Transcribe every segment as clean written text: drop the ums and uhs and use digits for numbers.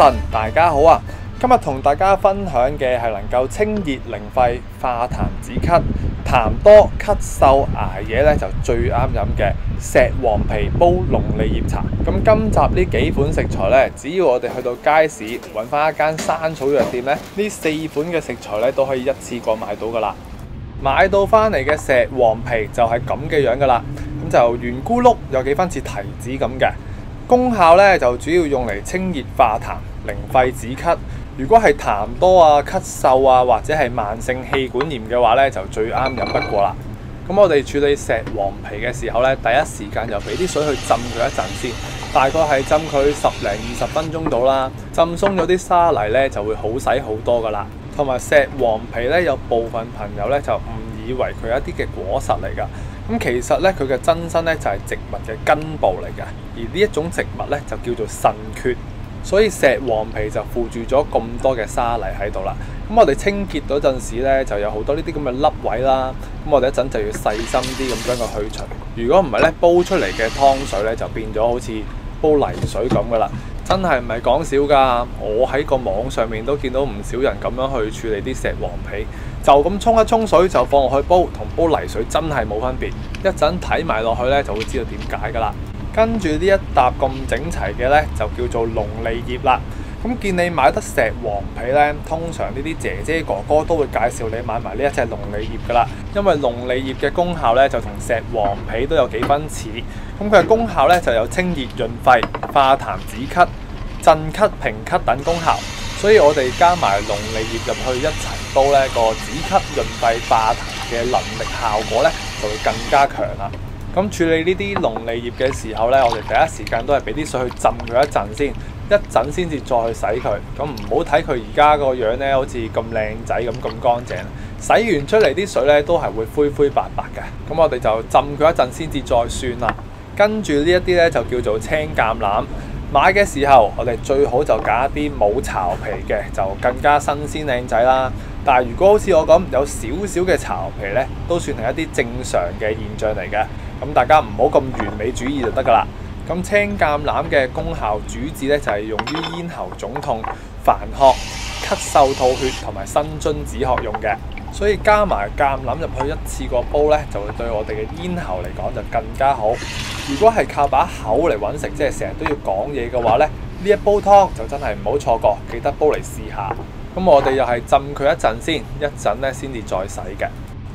晨，大家好啊！今日同大家分享嘅係能夠清熱靈肺、化痰止咳、痰多咳嗽捱夜咧就最啱飲嘅石黃皮煲龍脷葉茶。咁今集呢幾款食材咧，只要我哋去到街市揾翻一間山草藥店咧，呢4款嘅食材咧都可以一次過買到噶啦。買到翻嚟嘅石黃皮就係咁嘅樣噶啦，咁就圓咕碌，有幾分似提子咁嘅。功效咧就主要用嚟清熱化痰、靈肺止咳。如果係痰多啊、咳嗽啊，或者係慢性氣管炎嘅話咧，就最啱飲不過啦。咁我哋處理石黃皮嘅時候咧，第一時間就俾啲水去浸佢一陣先，大概係浸佢10零20分鐘到啦。浸鬆咗啲沙泥咧，就會好洗好多噶啦。同埋石黃皮咧，有部分朋友咧就誤以為佢係一啲嘅果實嚟噶。咁其實咧，佢嘅真身咧就係植物嘅根部嚟嘅，而呢一種植物咧就叫做腎蕨，所以石黃皮就附住咗咁多嘅沙泥喺度啦。咁我哋清潔嗰陣時咧，就有好多呢啲咁嘅凹位啦。咁我哋一陣就要細心啲咁將佢去除。如果唔係咧，煲出嚟嘅湯水咧就變咗好似煲泥水咁噶啦。真係唔係講笑㗎，我喺個網上面都見到唔少人咁樣去處理啲石黃皮，就咁沖一沖水就放落去煲，同煲泥水真係冇分別。一陣睇埋落去咧，就會知道點解㗎啦。跟住呢一沓咁整齊嘅咧，就叫做龍脷葉啦。咁見你買得石黃皮咧，通常呢啲姐姐哥哥都會介紹你買埋呢一隻龍脷葉㗎啦，因為龍脷葉嘅功效咧就同石黃皮都有幾分似。咁佢嘅功效咧就有清熱潤肺、化痰止咳、鎮咳平咳等功效，所以我哋加埋龍脷葉入去一齊煲咧，個止咳潤肺化痰嘅能力效果咧就會更加強啦。咁處理呢啲龍脷葉嘅時候咧，我哋第一時間都係俾啲水去浸佢一陣先，一陣先至再去洗佢。咁唔好睇佢而家個樣咧，好似咁靚仔咁乾淨。洗完出嚟啲水咧都係會灰灰白白嘅。咁我哋就浸佢一陣先至再算啦。跟住呢一啲咧就叫做青橄欖。買嘅時候，我哋最好就揀一啲冇巢皮嘅，就更加新鮮靚仔啦。但係如果好似我咁有少少嘅巢皮咧，都算係一啲正常嘅現象嚟嘅。咁大家唔好咁完美主義就得噶啦。咁青橄欖嘅功效主治咧就係用於咽喉腫痛、煩渴、咳嗽、吐血同埋生津止渴用嘅。所以加埋橄欖入去一次過煲咧，就會對我哋嘅咽喉嚟講就更加好。如果係靠把口嚟揾食，即係成日都要講嘢嘅話咧，呢一煲湯就真係唔好錯過，記得煲嚟試下。咁我哋又係浸佢一陣先，一陣咧先至再洗嘅。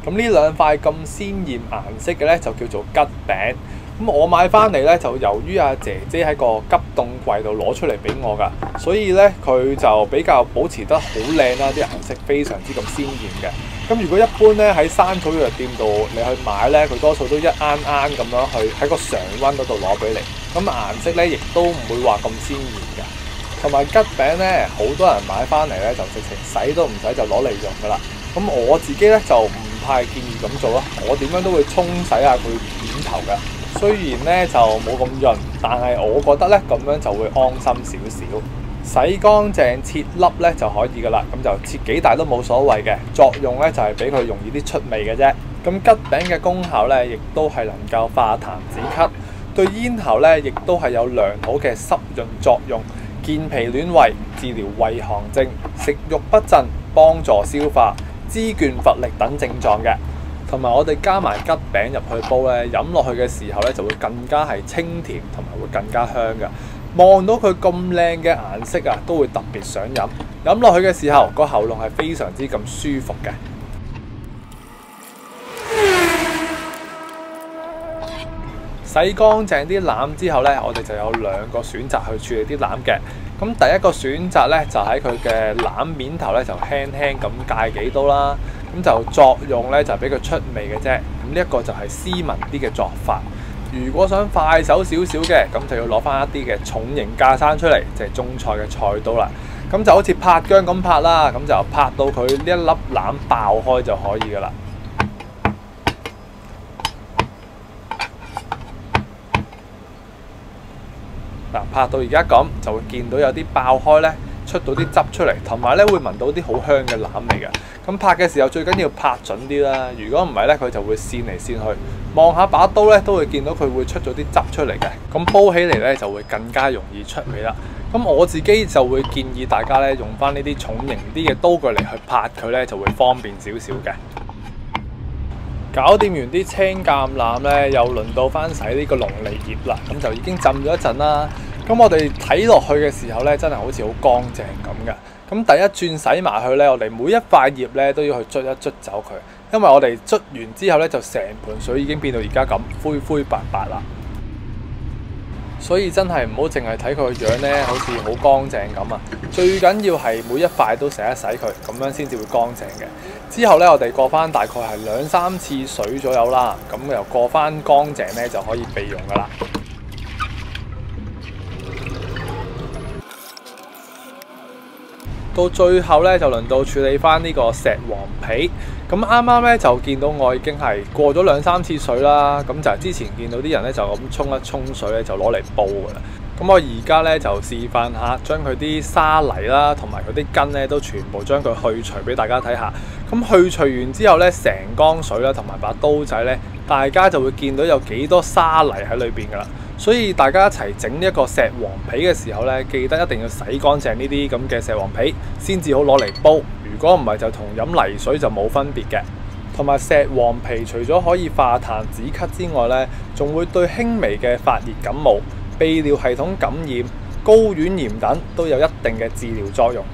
咁呢兩塊咁鮮豔顏色嘅咧就叫做桔餅。咁我買翻嚟咧就由於阿姐姐喺個急凍櫃度攞出嚟俾我㗎，所以咧佢就比較保持得好靚啦，啲顏色非常之咁鮮豔嘅。咁如果一般咧喺山草藥店度你去買咧，佢多數都一啱啱咁樣去喺個常溫嗰度攞俾你，咁顏色咧亦都唔會話咁鮮豔嘅。同埋桔餅咧，好多人買翻嚟咧就直情洗都唔使就攞嚟用㗎啦。咁我自己咧就唔太建議咁做咯，我點樣都會沖洗下佢面頭嘅。雖然咧就冇咁潤，但係我覺得咧咁樣就會安心少少。洗乾淨切粒咧就可以噶啦，咁就切幾大都冇所謂嘅。作用咧就係俾佢容易啲出味嘅啫。咁桔餅嘅功效咧，亦都係能夠化痰止咳，對咽喉咧亦都係有良好嘅濕潤作用，健脾暖胃，治療胃寒症、食慾不振、幫助消化、肢倦乏力等症狀嘅。同埋我哋加埋桔餅入去煲咧，飲落去嘅時候咧就會更加係清甜，同埋會更加香嘅。望到佢咁靚嘅顏色啊，都會特別想飲。飲落去嘅時候，個喉嚨係非常之咁舒服嘅。洗乾淨啲欖之後咧，我哋就有2個選擇去處理啲欖嘅。咁第一個選擇咧，就喺佢嘅欖面頭咧，就輕輕咁界幾刀啦。咁就作用咧，就俾佢出味嘅啫。咁呢一個就係斯文啲嘅作法。如果想快手少少嘅，咁就要攞翻一啲嘅重型架生出嚟，即係中菜嘅菜刀啦。咁就好似拍薑咁拍啦，咁就拍到佢呢一粒欖爆開就可以噶啦。嗱，拍到而家咁就會見到有啲爆開咧，出到啲汁出嚟，同埋咧會聞到啲好香嘅欖味嘅。咁拍嘅時候最緊要拍準啲啦，如果唔係咧，佢就會跣嚟跣去。望下把刀咧，都會見到佢會出咗啲汁出嚟嘅。咁煲起嚟咧就會更加容易出味啦。咁我自己就會建議大家咧用翻呢啲重型啲嘅刀具嚟去拍佢咧，就會方便少少嘅。搞掂完啲青橄欖咧，又輪到翻洗呢個龍脷葉啦。咁就已經浸咗一陣啦。咁我哋睇落去嘅時候咧，真係好似好乾淨咁嘅。咁第一轉洗埋去咧，我哋每一塊葉咧都要去捽一捽走佢，因為我哋捽完之後咧，就成盤水已經變到而家咁灰灰白白啦。所以真係唔好淨係睇佢個樣咧，好似好乾淨咁啊！最緊要係每一塊都洗一洗佢，咁樣先至會乾淨嘅。之後咧，我哋過翻大概係2-3次水左右啦，咁又過翻乾淨咧就可以備用噶啦。到最後咧，就輪到處理翻呢個石黃皮。咁啱啱咧就見到我已經係過咗2-3次水啦。咁就係之前見到啲人咧就咁沖一沖水咧就攞嚟煲噶啦。咁我而家咧就示範下，將佢啲沙泥啦同埋佢啲根咧都全部將佢去除俾大家睇下。咁去除完之後咧，成缸水啦同埋把刀仔咧，大家就會見到有幾多沙泥喺裏邊噶啦。所以大家一齊整一個石黃皮嘅時候咧，記得一定要洗乾淨呢啲咁嘅石黃皮，先至好攞嚟煲。如果唔係就同飲泥水就冇分別嘅。同埋石黃皮除咗可以化痰止咳之外咧，仲會對輕微嘅發熱感冒、泌尿系統感染、睾丸炎等都有一定嘅治療作用。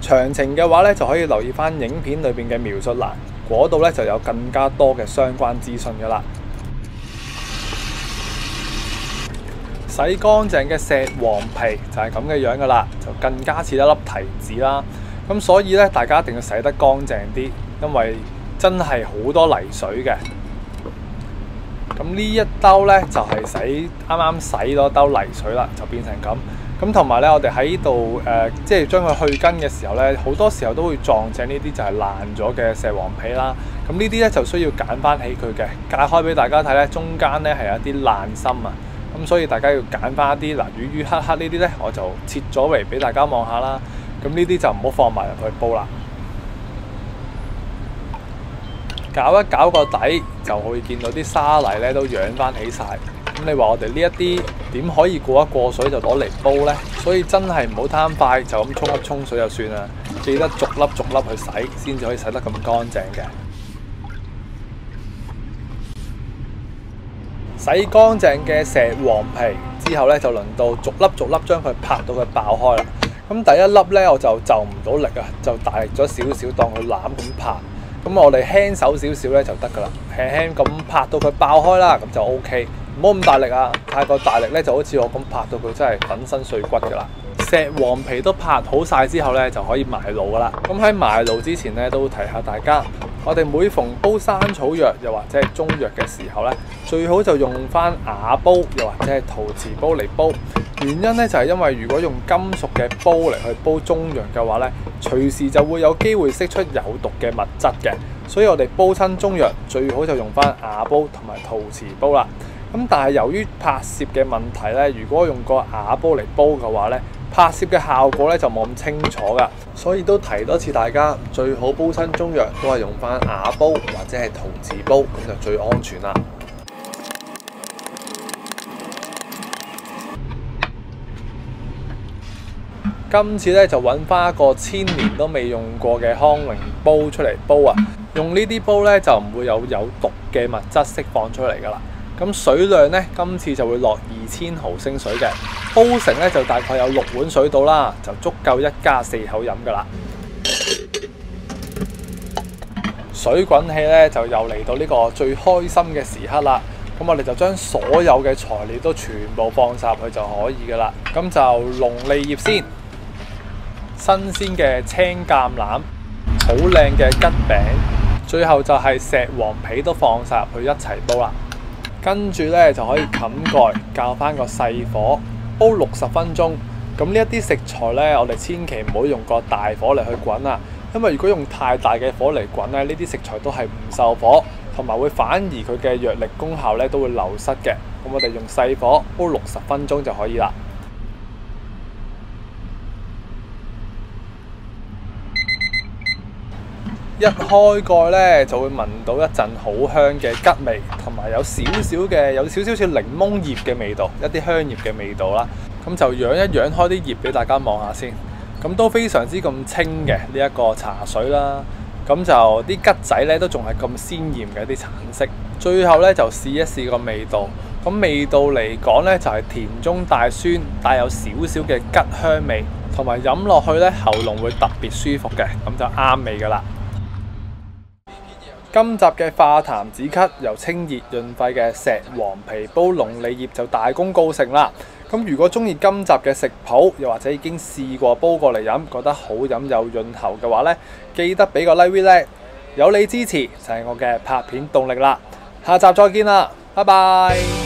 詳情嘅話咧，就可以留意翻影片裏邊嘅描述欄，嗰度咧就有更加多嘅相關資訊噶啦。洗乾淨嘅石黃皮就係咁嘅樣噶啦，就更加似一粒提子啦。咁所以咧，大家一定要洗得乾淨啲，因為真係好多泥水嘅。咁呢一兜咧就係啱啱洗咗兜泥水啦，就變成咁。咁同埋咧，我哋喺度即係將佢去根嘅時候咧，好多時候都會撞正呢啲就係爛咗嘅石黃皮啦。咁呢啲咧就需要揀翻起佢嘅，解開俾大家睇咧，中間咧係有一啲爛心啊。咁所以大家要揀翻一啲嗱，瘀黑黑呢啲咧，我就切咗嚟俾大家望下啦。咁呢啲就唔好放埋入去煲啦。搞一搞個底，就會見到啲沙泥咧都養翻起晒。咁你話我哋呢一啲點可以過一過水就攞嚟煲呢？所以真係唔好貪快，就咁沖一沖水就算啦。記得逐粒逐粒去洗，先至可以洗得咁乾淨嘅。洗乾淨嘅石黃皮之後咧，就輪到逐粒逐粒將佢拍到佢爆開啦。咁第一粒咧，我就唔到力啊，就大力咗少少，當佢攬咁拍。咁我哋輕手少少咧就得噶啦，輕輕咁拍到佢爆開啦，咁就 OK。唔好咁大力啊，太過大力咧就好似我咁拍到佢真係粉身碎骨噶啦。石黃皮都拍好晒之後咧，就可以埋爐噶啦。咁喺埋爐之前咧，都提下大家，我哋每逢煲生草藥又或者係中藥嘅時候咧，最好就用翻瓦煲又或者係陶瓷煲嚟煲。原因咧就係因為如果用金屬嘅煲嚟去煲中藥嘅話咧，隨時就會有機會釋出有毒嘅物質嘅。所以我哋煲親中藥最好就用翻瓦煲同埋陶瓷煲啦。咁但係由於拍攝嘅問題咧，如果用個瓦煲嚟煲嘅話咧，拍攝嘅效果咧就冇咁清楚噶，所以都提多次大家最好煲親中藥都係用翻瓦煲或者係陶瓷煲，咁就最安全啦。今次咧就揾翻一個1000年都未用過嘅康寧煲出嚟煲啊！用呢啲煲咧就唔會有毒嘅物質釋放出嚟噶啦。咁水量咧，今次就會落2000毫升水嘅，煲成咧就大概有6碗水到啦，就足夠一家4口飲噶啦。水滾氣咧，就又嚟到呢個最開心嘅時刻啦。咁我哋就將所有嘅材料都全部放晒入去就可以噶啦。咁就龍脷葉先，新鮮嘅青橄欖，好靚嘅桔餅，最後就係石黃皮都放晒入去一齊煲啦。跟住咧就可以冚蓋，較翻個細火煲60分鐘。咁呢一啲食材咧，我哋千祈唔好用個大火嚟去滾啊，因為如果用太大嘅火嚟滾咧，呢啲食材都係唔受火，同埋會反而佢嘅藥力功效咧都會流失嘅。咁我哋用細火煲60分鐘就可以啦。一開蓋咧就會聞到一陣好香嘅桔味，同埋有少少似檸檬葉嘅味道，一啲香葉嘅味道啦。咁就揚一揚開啲葉俾大家望下先。咁都非常之咁清嘅呢一個茶水啦。咁就啲桔仔咧都仲係咁鮮豔嘅一啲橙色。最後咧就試一試個味道。咁味道嚟講咧就係甜中帶酸，帶有少少嘅桔香味，同埋飲落去咧喉嚨會特別舒服嘅，咁就啱味噶啦。今集嘅化痰止咳由清熱潤肺嘅石黃皮煲龍脷葉就大功告成啦。咁如果中意今集嘅食譜，又或者已經試過煲過嚟飲，覺得好飲又潤喉嘅話呢，記得俾個 like咧，有你支持就係我嘅拍片動力啦。下集再見啦，拜拜。